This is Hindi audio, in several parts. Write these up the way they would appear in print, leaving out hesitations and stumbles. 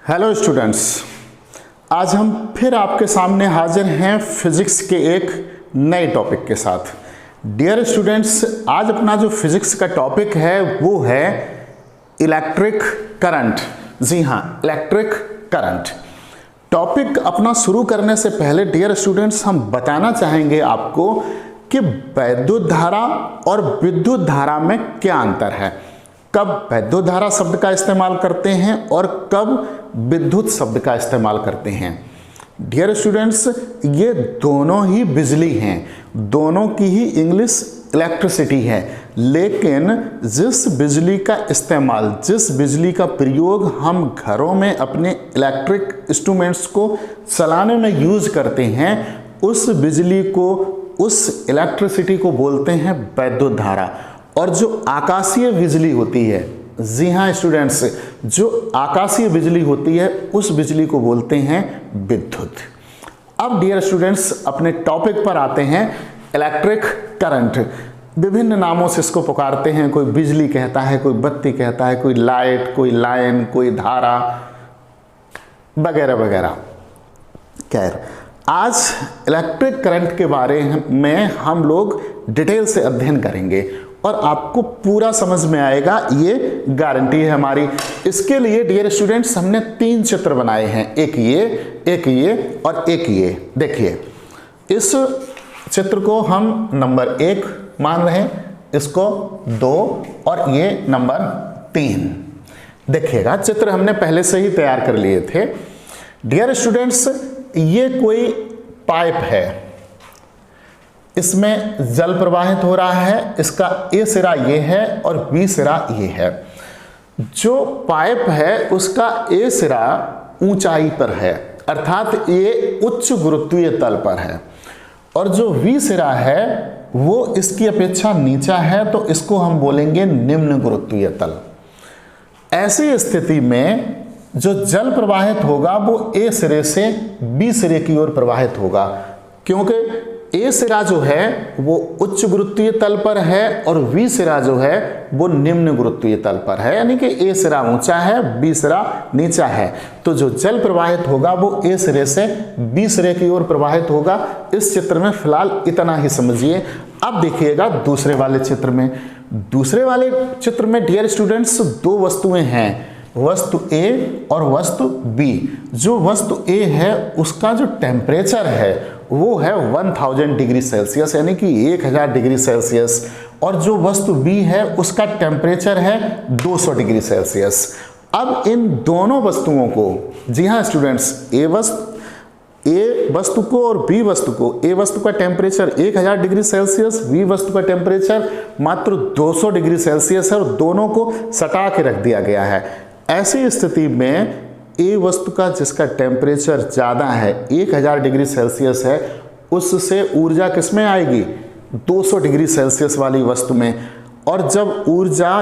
हेलो स्टूडेंट्स, आज हम फिर आपके सामने हाजिर हैं फिजिक्स के एक नए टॉपिक के साथ। डियर स्टूडेंट्स, आज अपना जो फिजिक्स का टॉपिक है वो है इलेक्ट्रिक करंट। जी हाँ, इलेक्ट्रिक करंट। टॉपिक अपना शुरू करने से पहले डियर स्टूडेंट्स हम बताना चाहेंगे आपको कि वैद्युत धारा और विद्युत धारा में क्या अंतर है, कब वैद्युत धारा शब्द का इस्तेमाल करते हैं और कब विद्युत शब्द का इस्तेमाल करते हैं। डियर स्टूडेंट्स, ये दोनों ही बिजली हैं, दोनों की ही इंग्लिश इलेक्ट्रिसिटी है, लेकिन जिस बिजली का इस्तेमाल, जिस बिजली का प्रयोग हम घरों में अपने इलेक्ट्रिक इंस्ट्रूमेंट्स को चलाने में यूज करते हैं, उस बिजली को, उस इलेक्ट्रिसिटी को बोलते हैं वैद्युत धारा। और जो आकाशीय बिजली होती है, जी हाँ स्टूडेंट्स, जो आकाशीय बिजली होती है उस बिजली को बोलते हैं विद्युत। अब डियर स्टूडेंट्स, अपने टॉपिक पर आते हैं। इलेक्ट्रिक करंट विभिन्न नामों से इसको पुकारते हैं, कोई बिजली कहता है, कोई बत्ती कहता है, कोई लाइट, कोई लाइन, कोई धारा वगैरह वगैरह। खैर, आज इलेक्ट्रिक करंट के बारे में हम लोग डिटेल से अध्ययन करेंगे और आपको पूरा समझ में आएगा, ये गारंटी है हमारी। इसके लिए डियर स्टूडेंट्स हमने 3 चित्र बनाए हैं, एक ये और एक ये। देखिए, इस चित्र को हम नंबर 1 मान रहे हैं, इसको 2 और ये नंबर 3। देखिएगा, चित्र हमने पहले से ही तैयार कर लिए थे। डियर स्टूडेंट्स, ये कोई पाइप है, इसमें जल प्रवाहित हो रहा है, इसका ए सिरा ये है और बी सिरा ये है। जो पाइप है उसका ए सिरा ऊंचाई पर है, अर्थात ये उच्च गुरुत्वीय तल पर है, और जो बी सिरा है वो इसकी अपेक्षा नीचा है, तो इसको हम बोलेंगे निम्न गुरुत्वीय तल। ऐसी स्थिति में जो जल प्रवाहित होगा वो ए सिरे से बी सिरे की ओर प्रवाहित होगा, क्योंकि ए सिरा जो है वो उच्च गुरुत्वीय तल पर है और बी सिरा जो है वो निम्न गुरुत्वीय तल पर है, यानी कि ए सिरा ऊंचा है, बी सिरा नीचा है। तो जो जल प्रवाहित होगा वो ए सिरे से बी सिरे की ओर प्रवाहित होगा। इस चित्र में फिलहाल इतना ही समझिए। अब देखिएगा दूसरे वाले चित्र में। दूसरे वाले चित्र में डियर स्टूडेंट्स 2 वस्तुएं हैं, वस्तु ए और वस्तु बी। जो वस्तु ए है उसका जो टेम्परेचर है वो है 1000 डिग्री सेल्सियस, यानी कि 1000 डिग्री सेल्सियस, और जो वस्तु बी है उसका टेम्परेचर है 200 डिग्री सेल्सियस। अब इन दोनों वस्तुओं को, जी हाँ स्टूडेंट्स, ए वस्तु को और बी वस्तु को, ए वस्तु का टेम्परेचर 1000 डिग्री सेल्सियस, बी वस्तु का टेम्परेचर मात्र 200 डिग्री सेल्सियस है, और दोनों को सटा के रख दिया गया है। ऐसी स्थिति में ए वस्तु का जिसका टेम्परेचर ज़्यादा है, 1000 डिग्री सेल्सियस है, उससे ऊर्जा किस में आएगी? 200 डिग्री सेल्सियस वाली वस्तु में। और जब ऊर्जा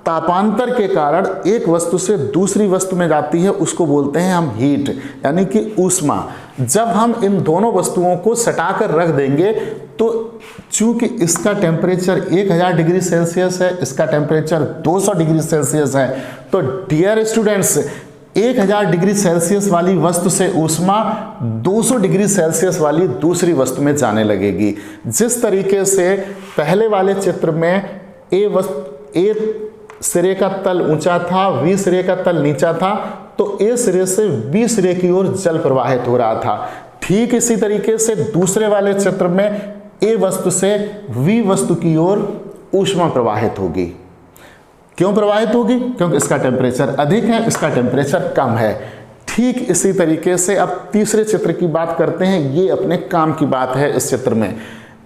तापांतर के कारण एक वस्तु से दूसरी वस्तु में जाती है उसको बोलते हैं हम हीट, यानी कि ऊष्मा। जब हम इन दोनों वस्तुओं को सटाकर रख देंगे तो चूंकि इसका टेम्परेचर 1000 डिग्री सेल्सियस है, इसका टेम्परेचर 200 डिग्री सेल्सियस है, तो डियर स्टूडेंट्स 1000 डिग्री सेल्सियस वाली वस्तु से ऊष्मा 200 डिग्री सेल्सियस वाली दूसरी वस्तु में जाने लगेगी। जिस तरीके से पहले वाले चित्र में ए सिरे का तल ऊंचा था, बी सिरे का तल नीचा था, तो ए सिरे से बी सिरे की ओर जल प्रवाहित हो रहा था। ठीक इसी तरीके से दूसरे वाले चित्र में ए वस्तु से बी वस्तु की ओर ऊष्मा प्रवाहित होगी। क्यों प्रवाहित होगी? क्योंकि इसका टेम्परेचर अधिक है, इसका टेम्परेचर कम है। ठीक इसी तरीके से अब तीसरे चित्र की बात करते हैं। ये अपने काम की बात है इस चित्र में।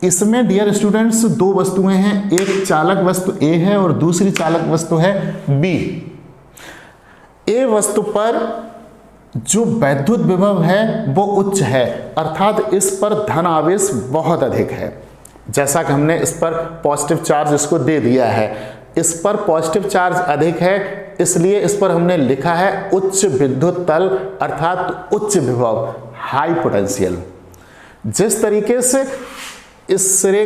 इसमें डियर स्टूडेंट्स 2 वस्तुएं हैं, एक चालक वस्तु ए है और दूसरी चालक वस्तु है बी। ए वस्तु पर जो वैद्युत विभव है वो उच्च है, अर्थात इस पर धन आवेश बहुत अधिक है। जैसा कि हमने इस पर पॉजिटिव चार्ज इसको दे दिया है, इस पर पॉजिटिव चार्ज अधिक है, इसलिए इस पर हमने लिखा है उच्च विद्युत तल, अर्थात उच्च विभव, हाई पोटेंशियल। जिस तरीके से इस सिरे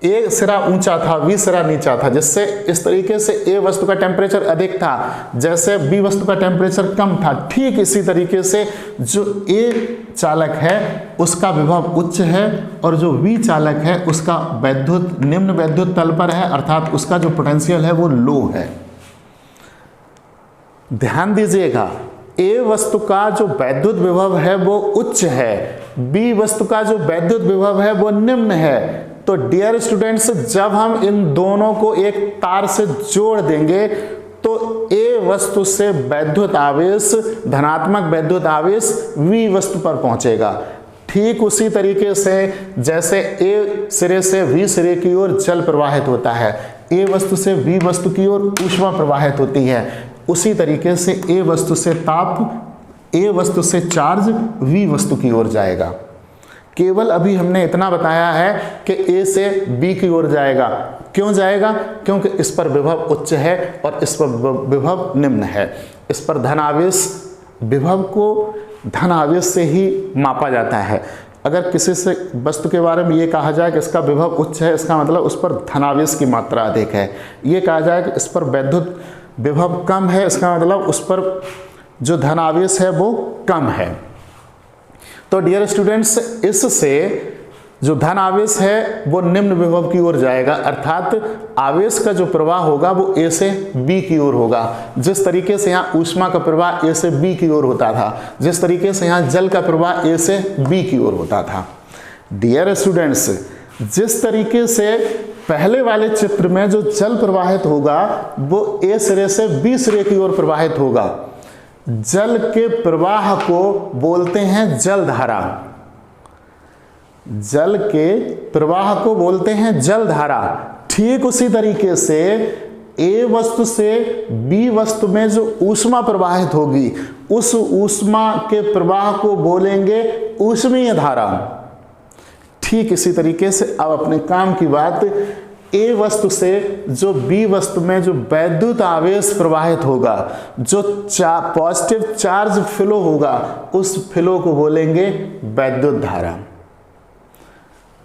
ए सिरा ऊंचा था, बी सिरा नीचा था, जिससे इस तरीके से ए वस्तु का टेम्परेचर अधिक था, जैसे बी वस्तु का टेम्परेचर कम था, ठीक इसी तरीके से जो ए चालक है उसका विभव उच्च है और जो बी चालक है उसका वैद्युत निम्न वैद्युत तल पर है, अर्थात उसका जो पोटेंशियल है वो लो है। ध्यान दीजिएगा, ए वस्तु का जो वैद्युत विभव है वो उच्च है, बी वस्तु का जो वैद्युत विभव है वो निम्न है। तो डियर स्टूडेंट्स, जब हम इन दोनों को एक तार से जोड़ देंगे तो ए वस्तु से वैद्युत आवेश, धनात्मक वैद्युत आवेश बी वस्तु पर पहुंचेगा। ठीक उसी तरीके से जैसे ए सिरे से बी सिरे की ओर जल प्रवाहित होता है, ए वस्तु से बी वस्तु की ओर ऊष्मा प्रवाहित होती है, उसी तरीके से ए वस्तु से ताप, ए वस्तु से चार्ज बी वस्तु की ओर जाएगा। केवल अभी हमने इतना बताया है कि ए से बी की ओर जाएगा। क्यों जाएगा? क्योंकि इस पर विभव उच्च है और इस पर विभव निम्न है। इस पर धन आवेश, विभव को धन आवेश से ही मापा जाता है। अगर किसी से वस्तु के बारे में ये कहा जाए कि इसका विभव उच्च है, इसका मतलब उस पर धनावेश की मात्रा अधिक है। ये कहा जाए कि इस पर वैद्युत विभव कम है, इसका मतलब उस पर जो धनावेश है वो कम है। तो डियर स्टूडेंट्स, इससे जो धन आवेश है वो निम्न विभव की ओर जाएगा, अर्थात आवेश का जो प्रवाह होगा वो ए से बी की ओर होगा। जिस तरीके से यहाँ ऊष्मा का प्रवाह ए से बी की ओर होता था, जिस तरीके से यहाँ जल का प्रवाह ए से बी की ओर होता था। डियर स्टूडेंट्स, जिस तरीके से पहले वाले चित्र में जो जल प्रवाहित होगा वो ए सिरे से बी सिरे की ओर प्रवाहित होगा। जल के प्रवाह को बोलते हैं जल धारा, जल के प्रवाह को बोलते हैं जल धारा। ठीक उसी तरीके से ए वस्तु से बी वस्तु में जो ऊष्मा प्रवाहित होगी उस ऊष्मा के प्रवाह को बोलेंगे ऊष्मीय धारा। ठीक इसी तरीके से अब अपने काम की बात, ए वस्तु से जो बी वस्तु में जो वैद्युत आवेश प्रवाहित होगा, जो पॉजिटिव चार्ज फ्लो होगा, उस फ्लो को बोलेंगे वैद्युत धारा।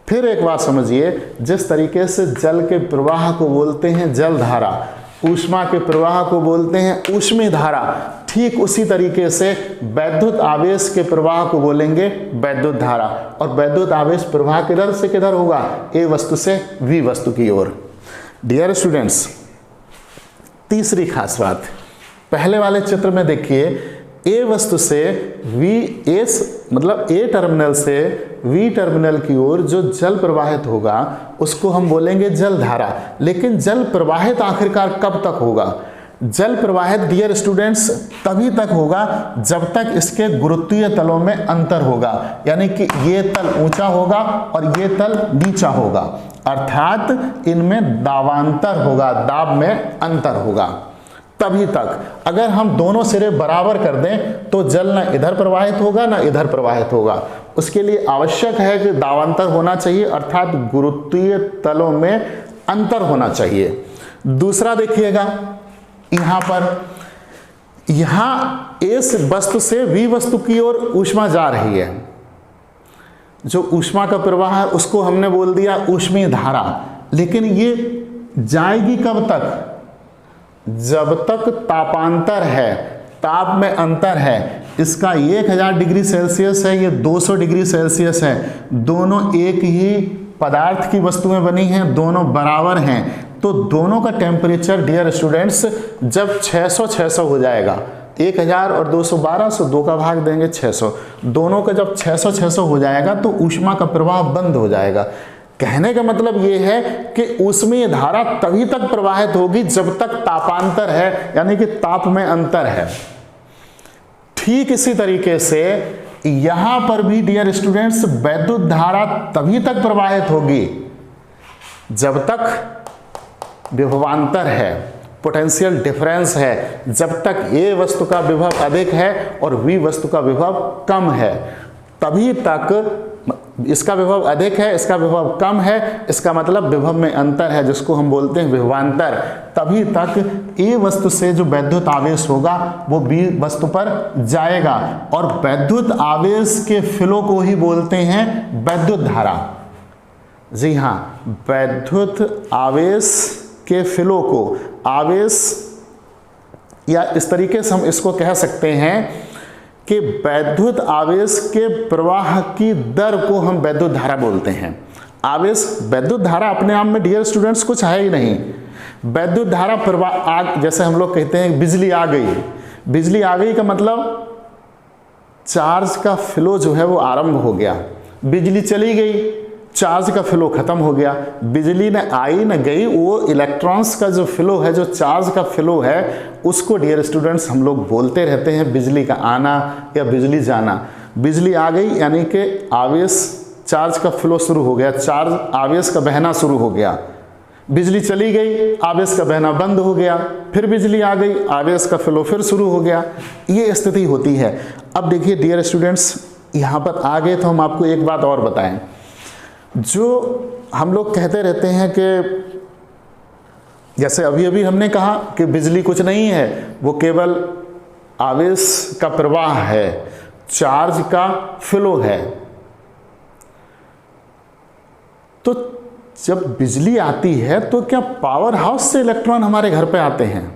फिर एक बात समझिए, जिस तरीके से जल के प्रवाह को बोलते हैं जल धारा, ऊष्मा के प्रवाह को बोलते हैं ऊष्मीय धारा, ठीक उसी तरीके से वैद्युत आवेश के प्रवाह को बोलेंगे वैद्युत धारा। और वैद्युत आवेश प्रवाह किधर से किधर होगा? ए वस्तु से बी वस्तु की ओर। डियर स्टूडेंट्स, तीसरी खास बात, पहले वाले चित्र में देखिए, ए वस्तु से वी एस मतलब ए टर्मिनल से वी टर्मिनल की ओर जो जल प्रवाहित होगा उसको हम बोलेंगे जल धारा। लेकिन जल प्रवाहित आखिरकार कब तक होगा? जल प्रवाहित डियर स्टूडेंट्स तभी तक होगा जब तक इसके गुरुत्वीय तलों में अंतर होगा, यानी कि ये तल ऊंचा होगा और ये तल नीचा होगा, अर्थात इनमें दाबांतर होगा, दाब में अंतर होगा। तभी तक अगर हम दोनों सिरे बराबर कर दें तो जल ना इधर प्रवाहित होगा ना इधर प्रवाहित होगा। उसके लिए आवश्यक है कि दाबांतर होना चाहिए, अर्थात गुरुत्वीय तलों में अंतर होना चाहिए। दूसरा देखिएगा, यहां पर यहां इस वस्तु से बी वस्तु की ओर ऊष्मा जा रही है, जो ऊष्मा का प्रवाह है उसको हमने बोल दिया ऊष्मीय धारा। लेकिन ये जाएगी कब तक? जब तक तापांतर है, ताप में अंतर है। इसका 1000 डिग्री सेल्सियस है, ये 200 डिग्री सेल्सियस है, दोनों एक ही पदार्थ की वस्तुएं बनी हैं, दोनों बराबर हैं। तो दोनों का टेम्परेचर डियर स्टूडेंट्स जब 600 हो जाएगा, 1000 और 200 1200, 2 का भाग देंगे 600, दोनों का जब 600 हो जाएगा तो ऊष्मा का प्रवाह बंद हो जाएगा। कहने का मतलब ये है कि ऊष्मीय धारा तभी तक प्रवाहित होगी जब तक तापांतर है, यानी कि ताप में अंतर है। ठीक इसी तरीके से यहां पर भी डियर स्टूडेंट्स वैद्युत धारा तभी तक प्रवाहित होगी जब तक विभवांतर है, पोटेंशियल डिफरेंस है, जब तक ए वस्तु का विभव अधिक है और बी वस्तु का विभव कम है, तभी तक इसका विभव अधिक है, इसका विभव कम है, इसका मतलब विभव में अंतर है, जिसको हम बोलते हैं विभवांतर। तभी तक ए वस्तु से जो वैद्युत आवेश होगा वो बी वस्तु पर जाएगा और वैद्युत आवेश के फ्लो को ही बोलते हैं वैद्युत धारा। जी हाँ, वैद्युत आवेश के फ्लो को, आवेश या इस तरीके से हम इसको कह सकते हैं कि वैद्युत आवेश के प्रवाह की दर को हम वैद्युत धारा बोलते हैं। आवेश, वैद्युत धारा अपने आप में डियर स्टूडेंट्स कुछ है ही नहीं। वैद्युत धारा प्रवाह, जैसे हम लोग कहते हैं बिजली आ गई, बिजली आ गई का मतलब चार्ज का फ्लो जो है वो आरंभ हो गया। बिजली चली गई, चार्ज का फ्लो खत्म हो गया। बिजली न आई न गई, वो इलेक्ट्रॉन्स का जो फ्लो है, जो चार्ज का फ्लो है, उसको डियर स्टूडेंट्स हम लोग बोलते रहते हैं बिजली का आना या बिजली जाना। बिजली आ गई यानी कि आवेश, चार्ज का फ्लो शुरू हो गया, चार्ज आवेश का बहना शुरू हो गया। बिजली चली गई, आवेश का बहना बंद हो गया, फिर बिजली आ गई, आवेश का फ्लो फिर शुरू हो गया। ये स्थिति होती है। अब देखिए डियर स्टूडेंट्स, यहाँ पर आ गए तो हम आपको एक बात और बताएं। जो हम लोग कहते रहते हैं कि जैसे अभी अभी हमने कहा कि बिजली कुछ नहीं है, वो केवल आवेश का प्रवाह है, चार्ज का फ्लो है। तो जब बिजली आती है तो क्या पावर हाउस से इलेक्ट्रॉन हमारे घर पे आते हैं?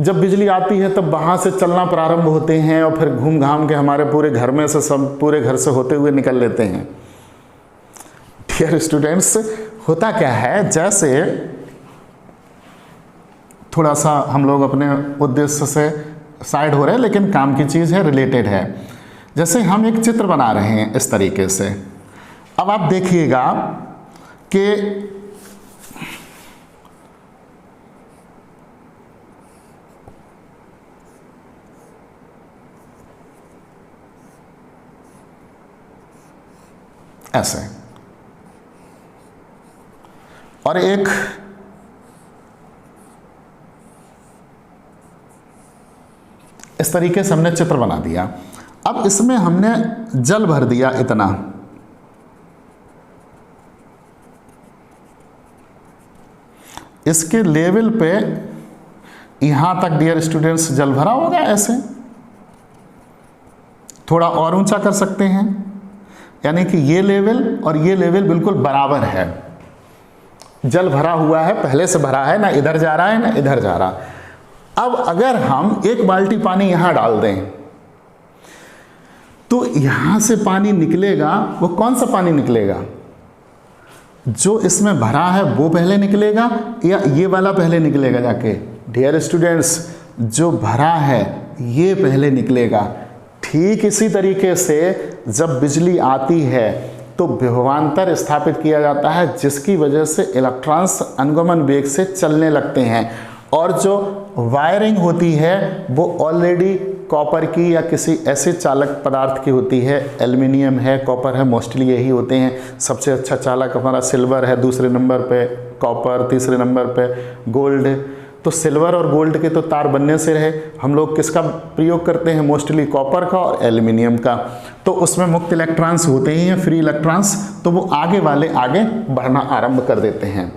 जब बिजली आती है तब वहां से चलना प्रारंभ होते हैं और फिर घूम घाम के हमारे पूरे घर में से, सब पूरे घर से होते हुए निकल लेते हैं। डियर स्टूडेंट्स, होता क्या है, जैसे थोड़ा सा हम लोग अपने उद्देश्य से साइड हो रहे हैं, लेकिन काम की चीज है, रिलेटेड है। जैसे हम एक चित्र बना रहे हैं इस तरीके से। अब आप देखिएगा कि ऐसे, और एक इस तरीके से हमने चित्र बना दिया। अब इसमें हमने जल भर दिया इतना, इसके लेवल पे यहां तक डियर स्टूडेंट्स जल भरा होगा। ऐसे थोड़ा और ऊंचा कर सकते हैं, यानी कि ये लेवल और ये लेवल बिल्कुल बराबर है। जल भरा हुआ है, पहले से भरा है, ना इधर जा रहा है ना इधर जा रहा। अब अगर हम एक बाल्टी पानी यहां डाल दें तो यहां से पानी निकलेगा, वो कौन सा पानी निकलेगा? जो इसमें भरा है वो पहले निकलेगा या ये वाला पहले निकलेगा जाके? डियर स्टूडेंट्स, जो भरा है ये पहले निकलेगा। ठीक इसी तरीके से जब बिजली आती है तो विभवांतर स्थापित किया जाता है, जिसकी वजह से इलेक्ट्रॉन्स अनुगमन वेग से चलने लगते हैं। और जो वायरिंग होती है वो ऑलरेडी कॉपर की या किसी ऐसे चालक पदार्थ की होती है। एल्युमिनियम है, कॉपर है, मोस्टली यही होते हैं। सबसे अच्छा चालक हमारा सिल्वर है, दूसरे नंबर पे कॉपर, तीसरे नंबर पे गोल्ड। तो सिल्वर और गोल्ड के तो तार बनने से रहे, हम लोग किसका प्रयोग करते हैं? मोस्टली कॉपर का और एल्युमिनियम का। तो उसमें मुक्त इलेक्ट्रॉन्स होते ही हैं, फ्री इलेक्ट्रॉन्स, तो वो आगे वाले आगे बढ़ना आरंभ कर देते हैं।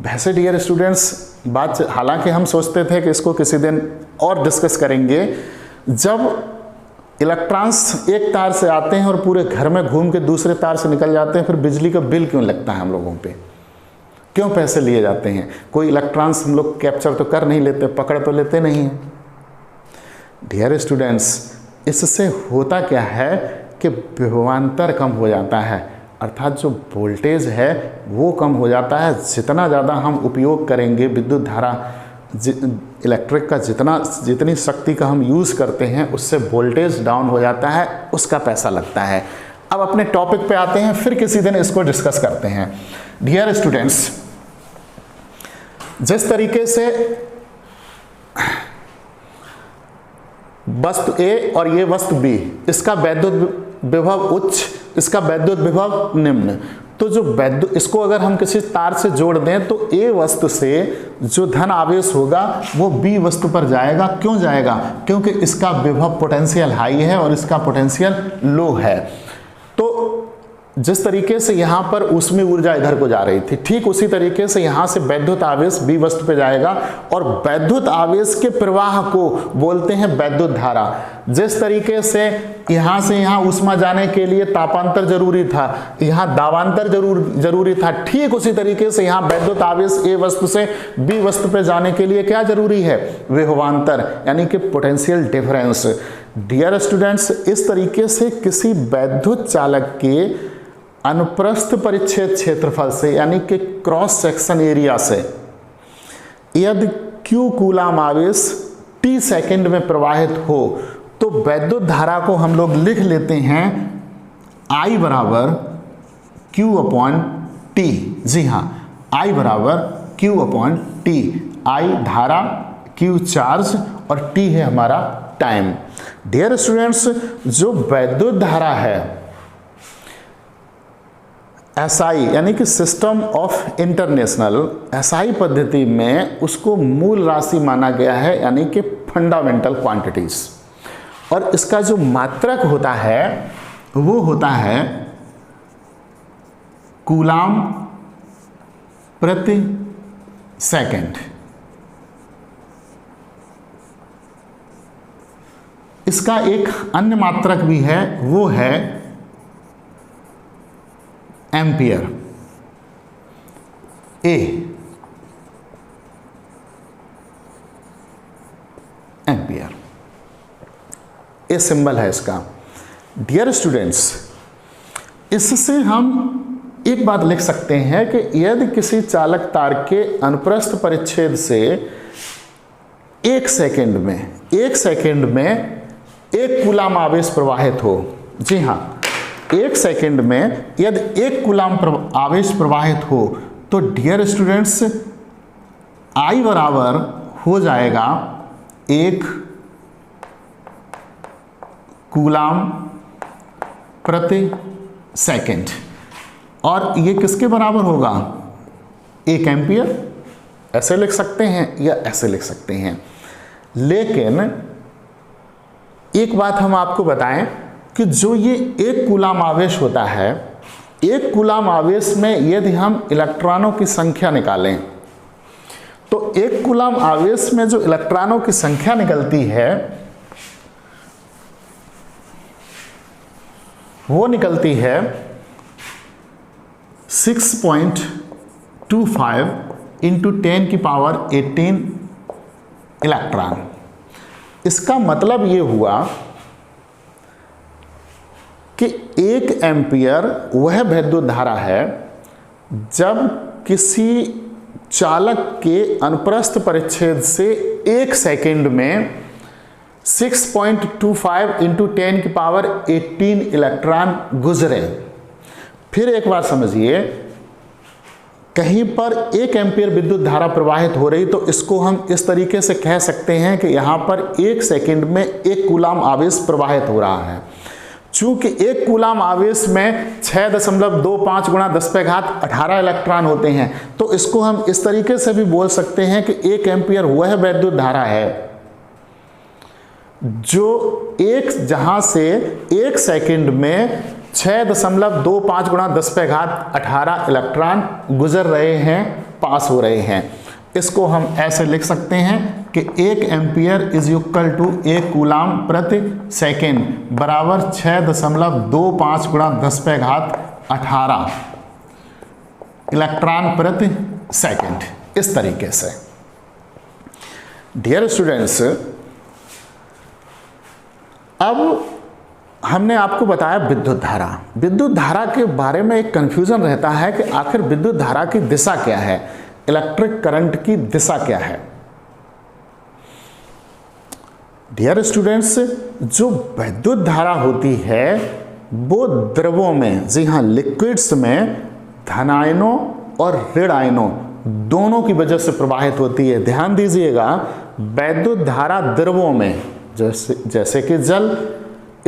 वैसे डियर स्टूडेंट्स, बात हालांकि हम सोचते थे कि इसको किसी दिन और डिस्कस करेंगे। जब इलेक्ट्रॉन्स एक तार से आते हैं और पूरे घर में घूम के दूसरे तार से निकल जाते हैं, फिर बिजली का बिल क्यों लगता है हम लोगों पे? क्यों पैसे लिए जाते हैं? कोई इलेक्ट्रॉन्स हम लोग कैप्चर तो कर नहीं लेते, पकड़ तो लेते नहीं हैं। डियर स्टूडेंट्स, इससे होता क्या है कि विभवांतर कम हो जाता है, अर्थात जो वोल्टेज है वो कम हो जाता है। जितना ज़्यादा हम उपयोग करेंगे विद्युत धारा, इलेक्ट्रिक का जितनी शक्ति का हम यूज़ करते हैं, उससे वोल्टेज डाउन हो जाता है, उसका पैसा लगता है। अब अपने टॉपिक पे आते हैं, फिर किसी दिन इसको डिस्कस करते हैं। डियर स्टूडेंट्स, जिस तरीके से वस्तु ए और ये वस्तु बी, इसका वैद्युत विभव उच्च, इसका वैद्युत विभव निम्न, तो जो वैद्युत, इसको अगर हम किसी तार से जोड़ दें तो ए वस्तु से जो धन आवेश होगा वो बी वस्तु पर जाएगा। क्यों जाएगा? क्योंकि इसका विभव पोटेंशियल हाई है और इसका पोटेंशियल लो है। तो जिस तरीके से यहाँ पर ऊष्मीय ऊर्जा इधर को जा रही थी, ठीक उसी तरीके से यहाँ से वैद्युत आवेश बी वस्तु पे जाएगा और वैद्युत आवेश के प्रवाह को बोलते हैं वैद्युत धारा। जिस तरीके से यहाँ ऊष्मा जाने के लिए तापांतर जरूरी था, यहाँ दाबांतर जरूरी था, ठीक उसी तरीके से यहाँ वैद्युत आवेश ए वस्तु से बी वस्तु पे जाने के लिए क्या जरूरी है? विभवांतर, यानी कि पोटेंशियल डिफरेंस। डियर स्टूडेंट्स, इस तरीके से किसी वैद्युत चालक के अनुप्रस्थ परिच्छेद क्षेत्रफल से, यानी कि क्रॉस सेक्शन एरिया से, यदि Q कूलाम आवेश t सेकंड में प्रवाहित हो तो वैद्युत धारा को हम लोग लिख लेते हैं I बराबर Q अपॉन T। जी हाँ, I बराबर Q अपॉन T। I धारा, Q चार्ज और T है हमारा टाइम। डियर स्टूडेंट्स, जो वैद्युत धारा है SI यानी कि सिस्टम ऑफ इंटरनेशनल, SI पद्धति में उसको मूल राशि माना गया है, यानी कि फंडामेंटल क्वांटिटीज। और इसका जो मात्रक होता है वो होता है कूलाम प्रति सेकंड। इसका एक अन्य मात्रक भी है, वो है ampere, A ampere, a symbol है इसका। डियर स्टूडेंट्स, इससे हम एक बात लिख सकते हैं कि यदि किसी चालक तार के अनुप्रस्थ परिच्छेद से एक सेकंड में एक कूलाम आवेश प्रवाहित हो, जी हाँ, एक सेकंड में यदि एक कूलाम आवेश प्रवाहित हो तो डियर स्टूडेंट्स I बराबर हो जाएगा 1 कूलाम प्रति सेकंड। और ये किसके बराबर होगा? 1 एम्पियर। ऐसे लिख सकते हैं या ऐसे लिख सकते हैं। लेकिन एक बात हम आपको बताएं कि जो ये 1 कूलाम आवेश होता है, 1 कूलाम आवेश में यदि हम इलेक्ट्रॉनों की संख्या निकालें तो 1 कूलाम आवेश में जो इलेक्ट्रॉनों की संख्या निकलती है वो निकलती है 6.25 इंटू 10 की पावर 18 इलेक्ट्रॉन। इसका मतलब ये हुआ कि 1 एम्पियर वह वैद्युत धारा है जब किसी चालक के अनुप्रस्थ परिच्छेद से 1 सेकंड में 6.25 इंटू 10 की पावर 18 इलेक्ट्रॉन गुजरे। फिर एक बार समझिए, कहीं पर 1 एम्पियर विद्युत धारा प्रवाहित हो रही तो इसको हम इस तरीके से कह सकते हैं कि यहाँ पर 1 सेकंड में 1 कूलाम आवेश प्रवाहित हो रहा है। चूंकि 1 कूलाम आवेश में 6.25 गुणा 10⁻18 इलेक्ट्रॉन होते हैं तो इसको हम इस तरीके से भी बोल सकते हैं कि 1 एम्पियर वह वैद्युत धारा है जो जहां से 1 सेकंड में 6.25 गुणा 10⁻18 इलेक्ट्रॉन गुजर रहे हैं, पास हो रहे हैं। इसको हम ऐसे लिख सकते हैं कि 1 ampere is equal to 1 coulomb प्रति सेकेंड बराबर 6.25 गुणा 10⁻18 इलेक्ट्रॉन प्रति सेकेंड। इस तरीके से डियर स्टूडेंट्स, अब हमने आपको बताया विद्युत धारा। विद्युत धारा के बारे में एक कंफ्यूजन रहता है कि आखिर विद्युत धारा की दिशा क्या है, इलेक्ट्रिक करंट की दिशा क्या है। डियर स्टूडेंट्स, जो विद्युत धारा होती है वो द्रवों में, जी हाँ लिक्विड्स में, धनायनों और ऋण आयनों दोनों की वजह से प्रवाहित होती है। ध्यान दीजिएगा, वैद्युत धारा द्रवों में जैसे कि जल,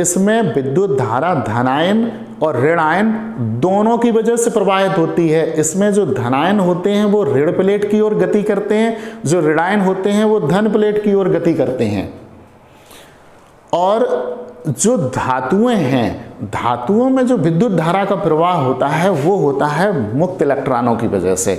इसमें विद्युत धारा धनायन और ऋणायन दोनों की वजह से प्रवाहित होती है। इसमें जो धनायन होते हैं वो ऋण प्लेट की ओर गति करते हैं, जो ऋणायन होते हैं वो धन प्लेट की ओर गति करते हैं। और जो धातुएं हैं, धातुओं में जो विद्युत धारा का प्रवाह होता है वो होता है मुक्त इलेक्ट्रॉनों की वजह से।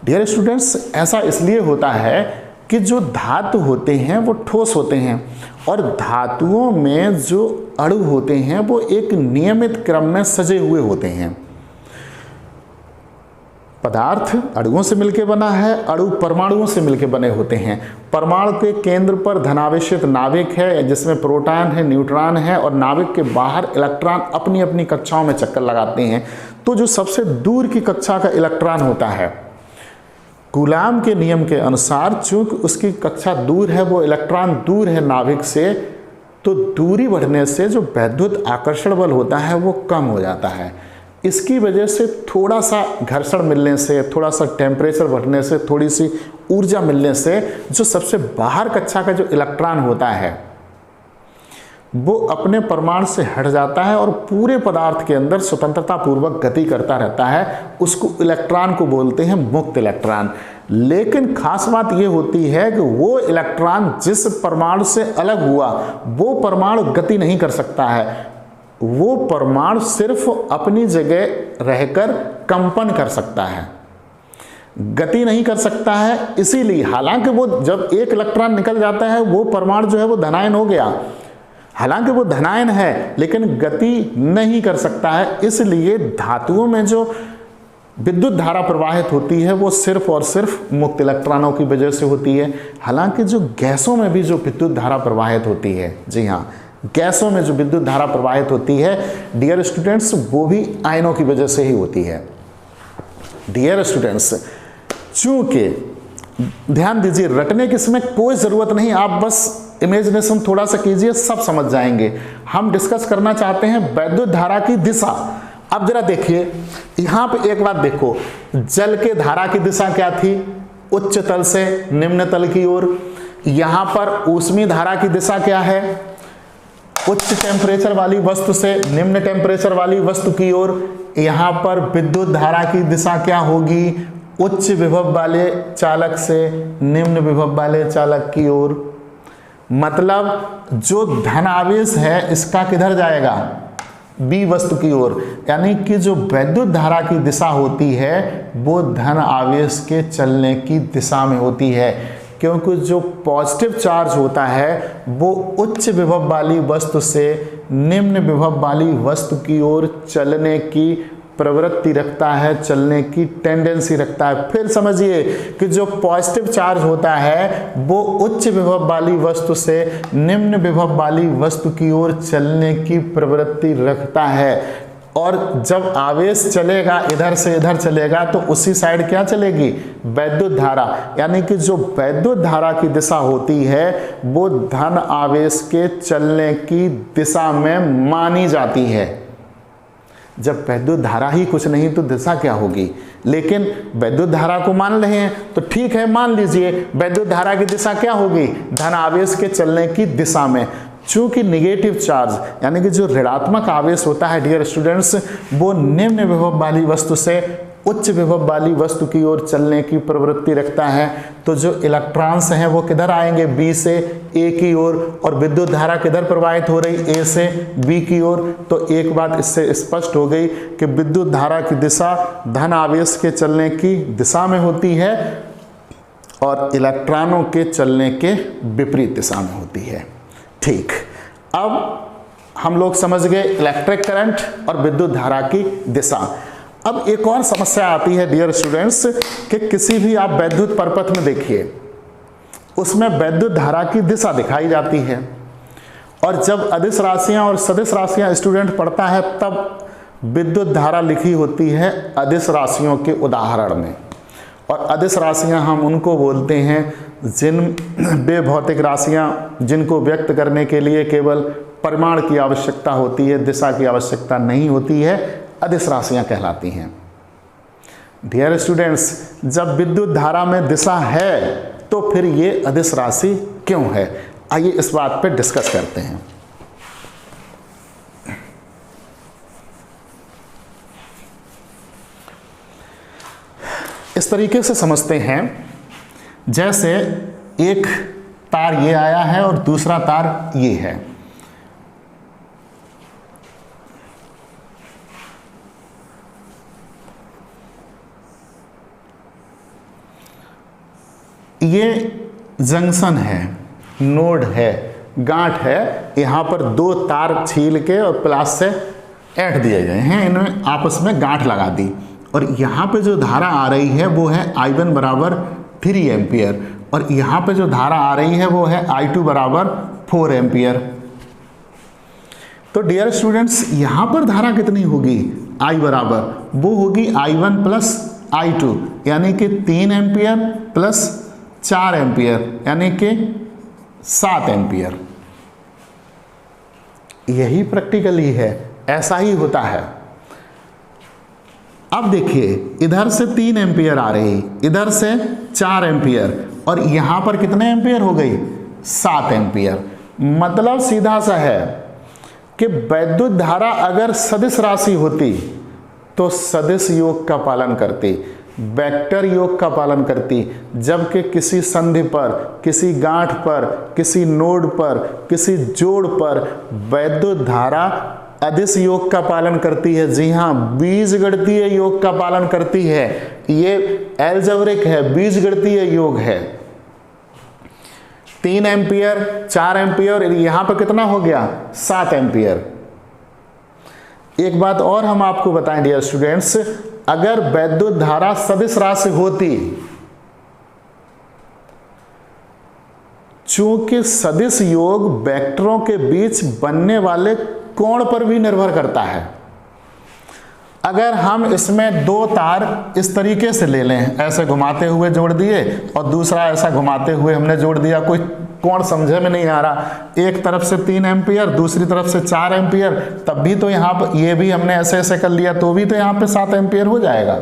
डियर स्टूडेंट्स, ऐसा इसलिए होता है कि जो धातु होते हैं वो ठोस होते हैं और धातुओं में जो अणु होते हैं वो एक नियमित क्रम में सजे हुए होते हैं। पदार्थ अणुओं से मिलकर बना है, अणु परमाणुओं से मिलकर बने होते हैं। परमाणु के केंद्र पर धनावेशित नाभिक है जिसमें प्रोटॉन है, न्यूट्रॉन है और नाभिक के बाहर इलेक्ट्रॉन अपनी अपनी कक्षाओं में चक्कर लगाते हैं। तो जो सबसे दूर की कक्षा का इलेक्ट्रॉन होता है, कूलाम के नियम के अनुसार चूंकि उसकी कक्षा दूर है, वो इलेक्ट्रॉन दूर है नाभिक से, तो दूरी बढ़ने से जो वैद्युत आकर्षण बल होता है वो कम हो जाता है। इसकी वजह से थोड़ा सा घर्षण मिलने से, थोड़ा सा टेम्परेचर बढ़ने से, थोड़ी सी ऊर्जा मिलने से जो सबसे बाहर कक्षा का जो इलेक्ट्रॉन होता है वो अपने परमाणु से हट जाता है और पूरे पदार्थ के अंदर स्वतंत्रता पूर्वक गति करता रहता है। उसको इलेक्ट्रॉन को बोलते हैं मुक्त इलेक्ट्रॉन। लेकिन खास बात ये होती है कि वो इलेक्ट्रॉन जिस परमाणु से अलग हुआ वो परमाणु गति नहीं कर सकता है, वो परमाणु सिर्फ अपनी जगह रहकर कंपन कर सकता है, गति नहीं कर सकता है। इसीलिए हालांकि वो जब एक इलेक्ट्रॉन निकल जाता है वो परमाणु जो है वो धनायन हो गया, हालांकि वो धनायन है लेकिन गति नहीं कर सकता है। इसलिए धातुओं में जो विद्युत धारा प्रवाहित होती है वो सिर्फ और सिर्फ मुक्त इलेक्ट्रॉनों की वजह से होती है। हालांकि जो गैसों में भी जो विद्युत धारा प्रवाहित होती है, जी हाँ, गैसों में जो विद्युत धारा प्रवाहित होती है डियर स्टूडेंट्स, वो भी आयनों की वजह से ही होती है। डियर स्टूडेंट्स, चूंकि ध्यान दीजिए, रटने की इसमें कोई ज़रूरत नहीं, आप बस इमेजिनेशन थोड़ा सा कीजिए, सब समझ जाएंगे। हम डिस्कस करना चाहते हैं वैद्युत धारा की दिशा। अब जरा देखिए, यहाँ पे एक बात देखो, जल के धारा की दिशा क्या थी? उच्च तल से निम्न तल की ओर। यहाँ पर ऊष्मीय धारा की दिशा क्या है? उच्च टेम्परेचर वाली वस्तु से निम्न टेम्परेचर वाली वस्तु की ओर। यहाँ पर विद्युत धारा की दिशा क्या होगी? उच्च विभव वाले चालक से निम्न विभव वाले चालक की ओर। मतलब जो धन आवेश है इसका किधर जाएगा? बी वस्तु की ओर। यानी कि जो वैद्युत धारा की दिशा होती है वो धन आवेश के चलने की दिशा में होती है, क्योंकि जो पॉजिटिव चार्ज होता है वो उच्च विभव वाली वस्तु से निम्न विभव वाली वस्तु की ओर चलने की प्रवृत्ति रखता है, चलने की टेंडेंसी रखता है। फिर समझिए कि जो पॉजिटिव चार्ज होता है वो उच्च विभव वाली वस्तु से निम्न विभव वाली वस्तु की ओर चलने की प्रवृत्ति रखता है। और जब आवेश चलेगा, इधर से इधर चलेगा, तो उसी साइड क्या चलेगी? वैद्युत धारा। यानी कि जो वैद्युत धारा की दिशा होती है वो धन आवेश के चलने की दिशा में मानी जाती है। जब वैद्युत धारा ही कुछ नहीं तो दिशा क्या होगी? लेकिन वैद्युत धारा को मान रहे हैं तो ठीक है, मान लीजिए वैद्युत धारा की दिशा क्या होगी? धन आवेश के चलने की दिशा में। चूंकि निगेटिव चार्ज यानी कि जो ऋणात्मक आवेश होता है डियर स्टूडेंट्स, वो निम्न विभव वाली वस्तु से उच्च विभव वाली वस्तु की ओर चलने की प्रवृत्ति रखता है, तो जो इलेक्ट्रॉन्स हैं वो किधर आएंगे? बी से ए की ओर। और विद्युत धारा किधर प्रवाहित हो रही? ए से बी की ओर। तो एक बात इससे स्पष्ट हो गई कि विद्युत धारा की दिशा धन आवेश के चलने की दिशा में होती है और इलेक्ट्रॉनों के चलने के विपरीत दिशा में होती है। ठीक, अब हम लोग समझ गए इलेक्ट्रिक करंट और विद्युत धारा की दिशा। अब एक और समस्या आती है डियर स्टूडेंट्स कि किसी भी आप वैद्युत परपथ में देखिए, उसमें वैद्युत धारा की दिशा दिखाई जाती है, और जब अदिश राशियां और सदिश राशियां स्टूडेंट पढ़ता है तब विद्युत धारा लिखी होती है अदिश राशियों के उदाहरण में। और अदिश राशियां हम उनको बोलते हैं जिन वे भौतिक राशियां जिनको व्यक्त करने के लिए केवल परिमाण की आवश्यकता होती है, दिशा की आवश्यकता नहीं होती है, अदिश राशियां कहलाती हैं। डियर स्टूडेंट्स, जब विद्युत धारा में दिशा है तो फिर ये अदिश राशि क्यों है? आइए इस बात पे डिस्कस करते हैं। इस तरीके से समझते हैं, जैसे एक तार ये आया है और दूसरा तार ये है। ये जंक्शन है, नोड है, गांठ है, यहाँ पर दो तार छील के और प्लास से ऐंठ दिए गए हैं, इन्होंने आपस में गांठ लगा दी, और यहाँ पे जो धारा आ रही है वो है I1 बराबर 3 एम्पियर, और यहाँ पे जो धारा आ रही है वो है I2 बराबर 4 एम्पियर। तो डियर स्टूडेंट्स, यहाँ पर धारा कितनी होगी, I बराबर, वो होगी I1 प्लस I2, यानी कि 3 एम्पियर प्लस 4 एम्पियर, यानी कि 7 एम्पियर। यही प्रैक्टिकली है, ऐसा ही होता है। अब देखिए, इधर से 3 एम्पियर आ रही, इधर से 4 एम्पियर, और यहां पर कितने एम्पियर हो गई, 7 एम्पियर। मतलब सीधा सा है कि वैद्युत धारा अगर सदिश राशि होती तो सदिश योग का पालन करती, वेक्टर योग का पालन करती, जबकि किसी संधि पर, किसी गांठ पर, किसी नोड पर, किसी जोड़ पर वैद्युत धारा अदिश योग का पालन करती है। जी हाँ, बीजगणितीय योग का पालन करती है। ये एल्जेब्रिक है, बीजगणितीय योग है। 3 एम्पियर, 4 एम्पियर, यहां पर कितना हो गया, 7 एम्पियर। एक बात और हम आपको बताएं डियर स्टूडेंट्स, अगर वैद्युत धारा सदिश राशि होती, चूंकि सदिश योग वेक्टरों के बीच बनने वाले कोण पर भी निर्भर करता है। अगर हम इसमें 2 तार इस तरीके से ले लें, ऐसे घुमाते हुए जोड़ दिए और दूसरा ऐसा घुमाते हुए हमने जोड़ दिया, कोई कोण समझे में नहीं आ रहा, एक तरफ से 3 एम्पियर, दूसरी तरफ से 4 एम्पियर, तब भी तो यहाँ पर ये भी हमने ऐसे ऐसे कर लिया तो भी तो यहाँ पे 7 एम्पियर हो जाएगा।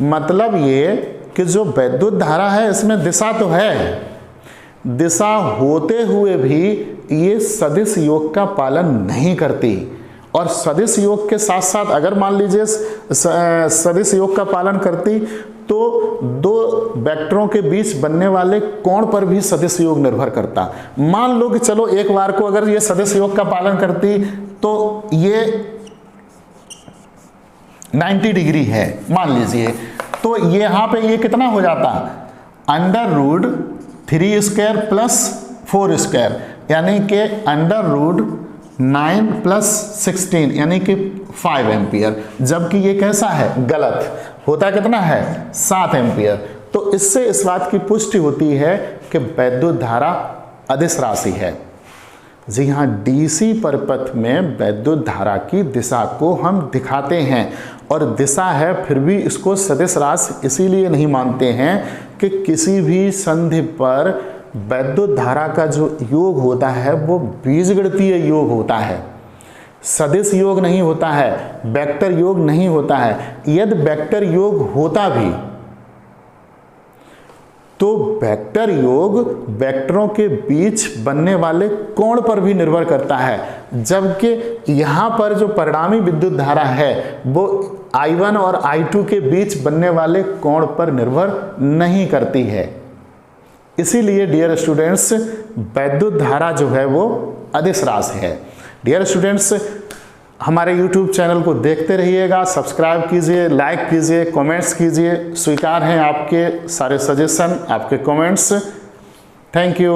मतलब ये कि जो वैद्युत धारा है इसमें दिशा तो है, दिशा होते हुए भी ये सदिश योग का पालन नहीं करती। और सदिश योग के साथ साथ अगर मान लीजिए सदिश योग का पालन करती तो 2 वेक्टरों के बीच बनने वाले कोण पर भी सदिश योग निर्भर करता। मान लो कि चलो एक बार को अगर ये सदिश योग का पालन करती तो ये 90 डिग्री है मान लीजिए, तो यहाँ पे ये कितना हो जाता, √3 स्क्वायर प्लस 4 स्क्वायर, यानी कि √9 प्लस 16 यानी कि 5 एम्पियर। जबकि ये कैसा है, गलत होता कितना है, 7 एम्पियर। तो इससे इस बात की पुष्टि होती है कि वैद्युत धारा अदिश राशि है। जी हाँ, डीसी परिपथ में वैद्युत धारा की दिशा को हम दिखाते हैं, और दिशा है फिर भी इसको सदिश राशि इसीलिए नहीं मानते हैं कि किसी भी संधि पर वैद्युत धारा का जो योग होता है वो बीजगणितीय योग होता है, सदिश योग नहीं होता है, वेक्टर योग नहीं होता है। यदि वेक्टर योग होता भी तो वेक्टर योग वेक्टरों के बीच बनने वाले कोण पर भी निर्भर करता है, जबकि यहाँ पर जो परिणामी विद्युत धारा है वो I1 और I2 के बीच बनने वाले कोण पर निर्भर नहीं करती है। इसीलिए डियर स्टूडेंट्स, वैद्युत धारा जो है वो अदिश राशि है। डियर स्टूडेंट्स, हमारे YouTube चैनल को देखते रहिएगा, सब्सक्राइब कीजिए, लाइक कीजिए, कमेंट्स कीजिए। स्वीकार हैं आपके सारे सजेशन, आपके कमेंट्स। Thank you.